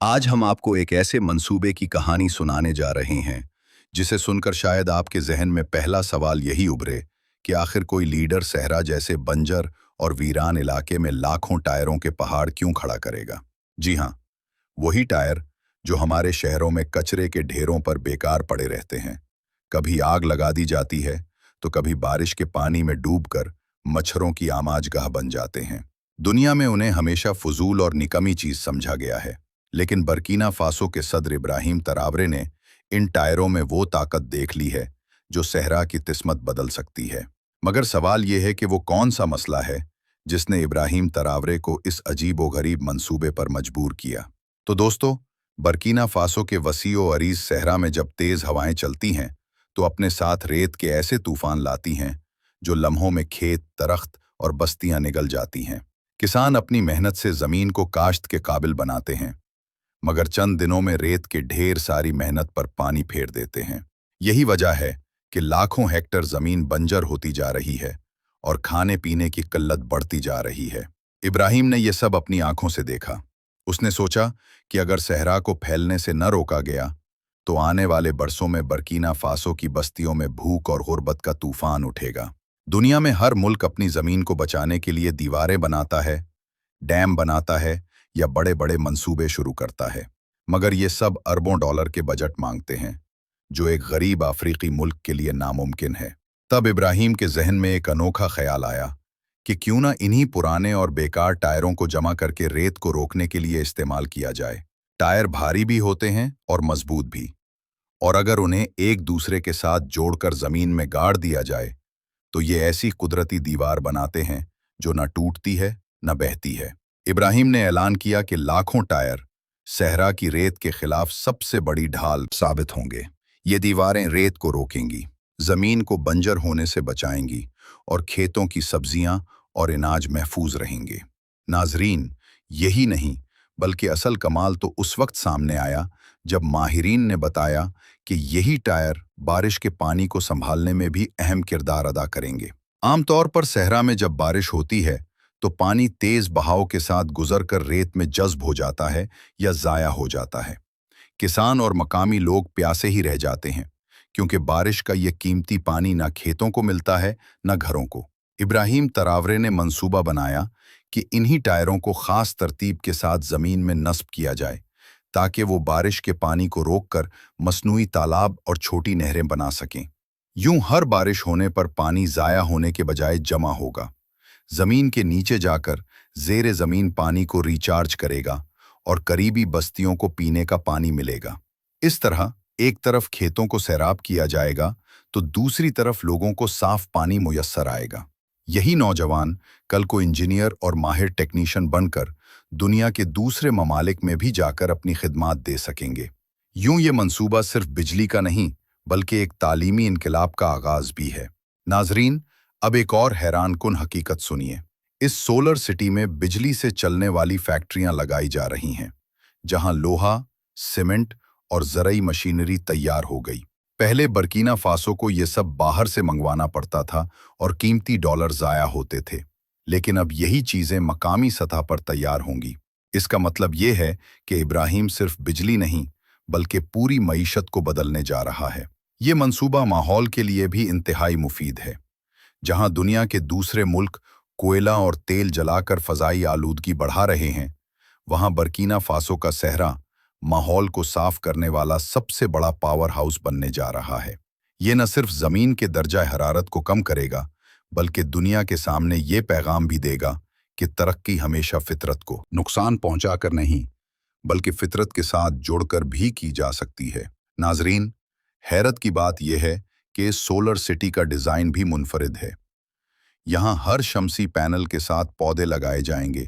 आज हम आपको एक ऐसे मंसूबे की कहानी सुनाने जा रहे हैं जिसे सुनकर शायद आपके जहन में पहला सवाल यही उभरे कि आखिर कोई लीडर सहरा जैसे बंजर और वीरान इलाके में लाखों टायरों के पहाड़ क्यों खड़ा करेगा। जी हाँ, वही टायर जो हमारे शहरों में कचरे के ढेरों पर बेकार पड़े रहते हैं। कभी आग लगा दी जाती है तो कभी बारिश के पानी में डूबकर मच्छरों की आमाजगाह बन जाते हैं। दुनिया में उन्हें हमेशा फजूल और निकम्मी चीज समझा गया है, लेकिन बर्कीना फासो के सदर इब्राहिम तरावरे ने इन टायरों में वो ताकत देख ली है जो सहरा की किस्मत बदल सकती है। मगर सवाल ये है कि वो कौन सा मसला है जिसने इब्राहिम तरावरे को इस अजीबोगरीब मंसूबे पर मजबूर किया। तो दोस्तों, बर्कीना फासो के वसीओ अरीज सहरा में जब तेज हवाएं चलती हैं तो अपने साथ रेत के ऐसे तूफान लाती हैं जो लम्हों में खेत, दरख्त और बस्तियां निगल जाती हैं। किसान अपनी मेहनत से जमीन को काश्त के काबिल बनाते हैं, मगर चंद दिनों में रेत के ढेर सारी मेहनत पर पानी फेर देते हैं। यही वजह है कि लाखों हेक्टर जमीन बंजर होती जा रही है और खाने पीने की किल्लत बढ़ती जा रही है। इब्राहिम ने यह सब अपनी आंखों से देखा। उसने सोचा कि अगर सहरा को फैलने से न रोका गया तो आने वाले बरसों में बर्कीना फासो की बस्तियों में भूख और गुर्बत का तूफान उठेगा। दुनिया में हर मुल्क अपनी जमीन को बचाने के लिए दीवारें बनाता है, डैम बनाता है या बड़े बड़े मंसूबे शुरू करता है, मगर ये सब अरबों डॉलर के बजट मांगते हैं जो एक गरीब अफ्रीकी मुल्क के लिए नामुमकिन है। तब इब्राहिम के जहन में एक अनोखा ख्याल आया कि क्यों ना इन्हीं पुराने और बेकार टायरों को जमा करके रेत को रोकने के लिए इस्तेमाल किया जाए। टायर भारी भी होते हैं और मजबूत भी, और अगर उन्हें एक दूसरे के साथ जोड़कर जमीन में गाड़ दिया जाए तो ये ऐसी कुदरती दीवार बनाते हैं जो न टूटती है न बहती है। इब्राहिम ने ऐलान किया कि लाखों टायर सहरा की रेत के खिलाफ सबसे बड़ी ढाल साबित होंगे। ये दीवारें रेत को रोकेंगी, जमीन को बंजर होने से बचाएंगी और खेतों की सब्जियां और अनाज महफूज रहेंगे। नाजरीन, यही नहीं बल्कि असल कमाल तो उस वक्त सामने आया जब माहिरीन ने बताया कि यही टायर बारिश के पानी को संभालने में भी अहम किरदार अदा करेंगे। आमतौर पर सहरा में जब बारिश होती है तो पानी तेज बहाव के साथ गुजरकर रेत में जज्ब हो जाता है या ज़ाया हो जाता है। किसान और मकामी लोग प्यासे ही रह जाते हैं, क्योंकि बारिश का ये कीमती पानी न खेतों को मिलता है न घरों को। इब्राहिम तरावरे ने मंसूबा बनाया कि इन्हीं टायरों को खास तरतीब के साथ ज़मीन में नस्ब किया जाए ताकि वो बारिश के पानी को रोककर मसनूई तालाब और छोटी नहरें बना सकें। यूं हर बारिश होने पर पानी ज़ाया होने के बजाय जमा होगा, जमीन के नीचे जाकर जेर जमीन पानी को रिचार्ज करेगा और करीबी बस्तियों को पीने का पानी मिलेगा। इस तरह एक तरफ खेतों को सैराब किया जाएगा तो दूसरी तरफ लोगों को साफ पानी मुयस्सर आएगा। यही नौजवान कल को इंजीनियर और माहिर टेक्नीशियन बनकर दुनिया के दूसरे ममालिक में भी जाकर अपनी खिदमात दे सकेंगे। यूं ये मंसूबा सिर्फ बिजली का नहीं बल्कि एक तालीमी इनकलाब का आगाज भी है। नाजरीन, अब एक और हैरानकुन हकीकत सुनिए। इस सोलर सिटी में बिजली से चलने वाली फैक्ट्रियां लगाई जा रही हैं, जहां लोहा, सीमेंट और ज़रई मशीनरी तैयार हो गई। पहले बर्कीना फासो को ये सब बाहर से मंगवाना पड़ता था और कीमती डॉलर ज़ाया होते थे, लेकिन अब यही चीज़ें मकामी सतह पर तैयार होंगी। इसका मतलब ये है कि इब्राहिम सिर्फ बिजली नहीं बल्कि पूरी मईशत को बदलने जा रहा है। ये मंसूबा माहौल के लिए भी इंतहाई मुफीद है। जहां दुनिया के दूसरे मुल्क कोयला और तेल जलाकर फ़ज़ाई आलूदगी बढ़ा रहे हैं, वहां बर्कीना फासो का सहरा माहौल को साफ करने वाला सबसे बड़ा पावर हाउस बनने जा रहा है। ये न सिर्फ ज़मीन के दर्जा हरारत को कम करेगा बल्कि दुनिया के सामने ये पैगाम भी देगा कि तरक्की हमेशा फितरत को नुकसान पहुंचाकर नहीं बल्कि फितरत के साथ जोड़कर भी की जा सकती है। नाजरीन, हैरत की बात यह है कि इस सोलर सिटी का डिज़ाइन भी मुनफरिद है। यहाँ हर शमसी पैनल के साथ पौधे लगाए जाएंगे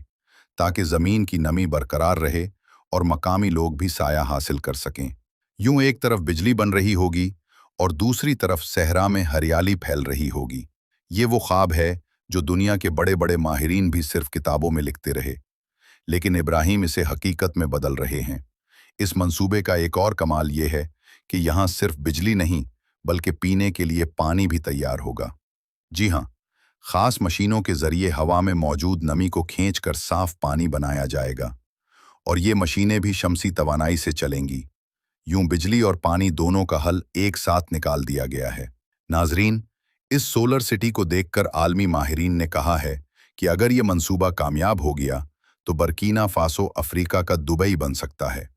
ताकि ज़मीन की नमी बरकरार रहे और मकामी लोग भी साया हासिल कर सकें। यूं एक तरफ बिजली बन रही होगी और दूसरी तरफ सहरा में हरियाली फैल रही होगी। ये वो ख्वाब है जो दुनिया के बड़े बड़े माहिरीन भी सिर्फ किताबों में लिखते रहे, लेकिन इब्राहिम इसे हकीकत में बदल रहे हैं। इस मंसूबे का एक और कमाल ये है कि यहाँ सिर्फ बिजली नहीं बल्कि पीने के लिए पानी भी तैयार होगा। जी हाँ, खास मशीनों के जरिए हवा में मौजूद नमी को खींचकर साफ पानी बनाया जाएगा और ये मशीनें भी शमसी तवानाई से चलेंगी। यूं बिजली और पानी दोनों का हल एक साथ निकाल दिया गया है। नाजरीन, इस सोलर सिटी को देखकर आलमी माहिरीन ने कहा है कि अगर ये मंसूबा कामयाब हो गया तो बर्कीना फासो अफ्रीका का दुबई बन सकता है,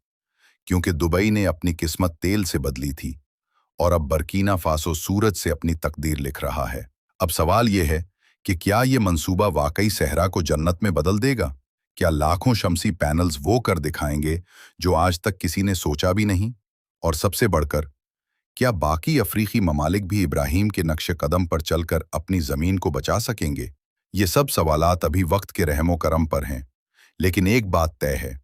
क्योंकि दुबई ने अपनी किस्मत तेल से बदली थी और अब बर्कीना फासो सूरज से अपनी तकदीर लिख रहा है। अब सवाल यह है कि क्या ये मंसूबा वाकई सहरा को जन्नत में बदल देगा? क्या लाखों शमसी पैनल्स वो कर दिखाएंगे जो आज तक किसी ने सोचा भी नहीं? और सबसे बढ़कर, क्या बाकी अफ्रीकी ममालिक भी इब्राहिम के नक्शे कदम पर चलकर अपनी जमीन को बचा सकेंगे? ये सब सवालात अभी वक्त के रहमो करम पर हैं, लेकिन एक बात तय है,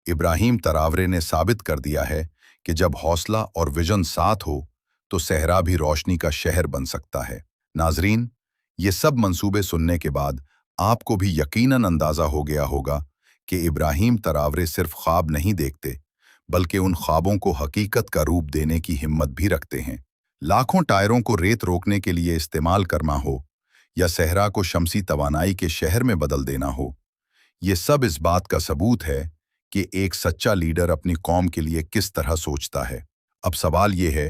इब्राहिम तरावरे ने साबित कर दिया है कि जब हौसला और विजन साथ हो तो सहरा भी रोशनी का शहर बन सकता है। नाजरीन, ये सब मंसूबे सुनने के बाद आपको भी यकीनन अंदाजा हो गया होगा कि इब्राहिम तरावरे सिर्फ ख्वाब नहीं देखते, बल्कि उन ख्वाबों को हकीकत का रूप देने की हिम्मत भी रखते हैं। लाखों टायरों को रेत रोकने के लिए इस्तेमाल करना हो या सहरा को शमसी तवानाई के शहर में बदल देना हो, ये सब इस बात का सबूत है कि एक सच्चा लीडर अपनी कौम के लिए किस तरह सोचता है। अब सवाल ये है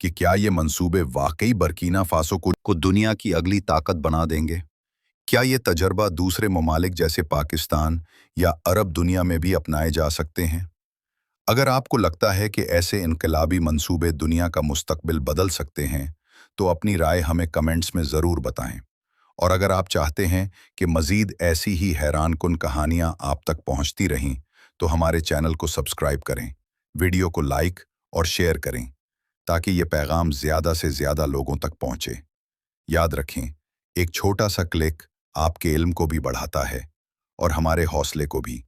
कि क्या ये मंसूबे वाकई बर्कीना फासो को दुनिया की अगली ताकत बना देंगे? क्या ये तजर्बा दूसरे ममालिक जैसे पाकिस्तान या अरब दुनिया में भी अपनाए जा सकते हैं? अगर आपको लगता है कि ऐसे इनकलाबी मंसूबे दुनिया का मुस्तकबिल बदल सकते हैं, तो अपनी राय हमें कमेंट्स में ज़रूर बताएं। और अगर आप चाहते हैं कि मज़ीद ऐसी ही हैरानकुन कहानियां आप तक पहुंचती रहें, तो हमारे चैनल को सब्सक्राइब करें, वीडियो को लाइक और शेयर करें, ताकि ये पैगाम ज़्यादा से ज़्यादा लोगों तक पहुंचे। याद रखें, एक छोटा सा क्लिक आपके इल्म को भी बढ़ाता है और हमारे हौसले को भी।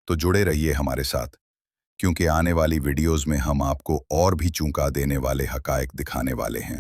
तो जुड़े रहिए हमारे साथ, क्योंकि आने वाली वीडियोज़ में हम आपको और भी चौंका देने वाले हकायक दिखाने वाले हैं।